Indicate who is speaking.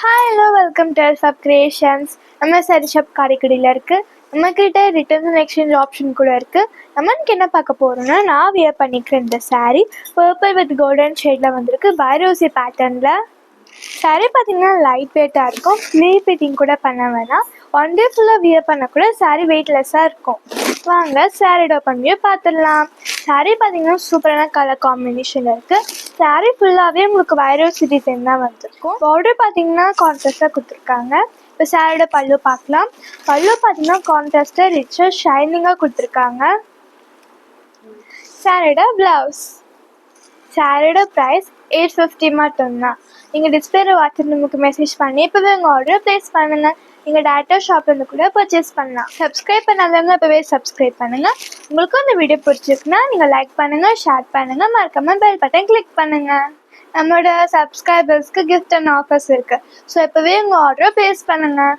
Speaker 1: Hello welcome to elf creations. நம்ம sari shop காரைக்குடியில் இருக்குது. நம்மக்கிட்ட ரிட்டர்ன் அண்ட் எக்ஸ்சேஞ்ச் ஆப்ஷன் கூட இருக்குது. நம்மளுக்கு என்ன பார்க்க போகிறோன்னா, நான் வியர் பண்ணிக்கிற இந்த சாரீ பர்பிள் வித் கோல்டன் ஷேடில் வந்திருக்கு, பைரோசி பேட்டர்னில். சாரீ பார்த்திங்கன்னா லைட் வெயிட்டாக இருக்கும். ஸ்லீவ் ஃபிட்டிங் கூட பண்ண வேணாம். ஒன் டே ஃபுல்லாக வியர் பண்ணக்கூட சாரீ வெயிட்லெஸ்ஸாக இருக்கும். வாங்க சாரியோட பண்ணியே பார்த்துடலாம். சாரீ பார்த்திங்கன்னா சூப்பரான கலர் காம்பினேஷன் இருக்குது. சாரீ ஃபுல்லாகவே உங்களுக்கு வைரோசி டிசைன் தான் வந்திருக்கும். பார்டர் பார்த்திங்கன்னா கான்ட்ராஸ்டாக கொடுத்துருக்காங்க. இப்போ சாரியோட பல்லு பார்க்கலாம். பல்லு பார்த்திங்கன்னா கான்ட்ராஸ்டாக ரிச்சாக ஷைனிங்காக கொடுத்துருக்காங்க. சாரியோட ப்ளவுஸ். சாரியோட ப்ரைஸ் 850 மட்டும்தான். நீங்கள் டிஸ்பிளேல வாட்ஸ்அப் நமக்கு மெசேஜ் பண்ணி இப்போவே உங்கள் ஆர்டர் ப்ளேஸ் பண்ணுங்கள். நீங்கள் டேரெக்டாக ஷாப்லேருந்து கூட பர்ச்சேஸ் பண்ணலாம். சப்ஸ்கிரைப் பண்ணாதவங்க இப்போவே சப்ஸ்கிரைப் பண்ணுங்கள். உங்களுக்கும் இந்த வீடியோ பிடிச்சிருக்குன்னா நீங்கள் லைக் பண்ணுங்கள், ஷேர் பண்ணுங்கள், மறக்காமல் பெல் பட்டன் கிளிக் பண்ணுங்கள். நம்மளோட சப்ஸ்கிரைபர்ஸ்க்கு கிஃப்ட் அண்ட் ஆஃபர்ஸ் இருக்குது. ஸோ இப்போவே உங்கள் ஆர்டரை ப்ளேஸ் பண்ணுங்கள்.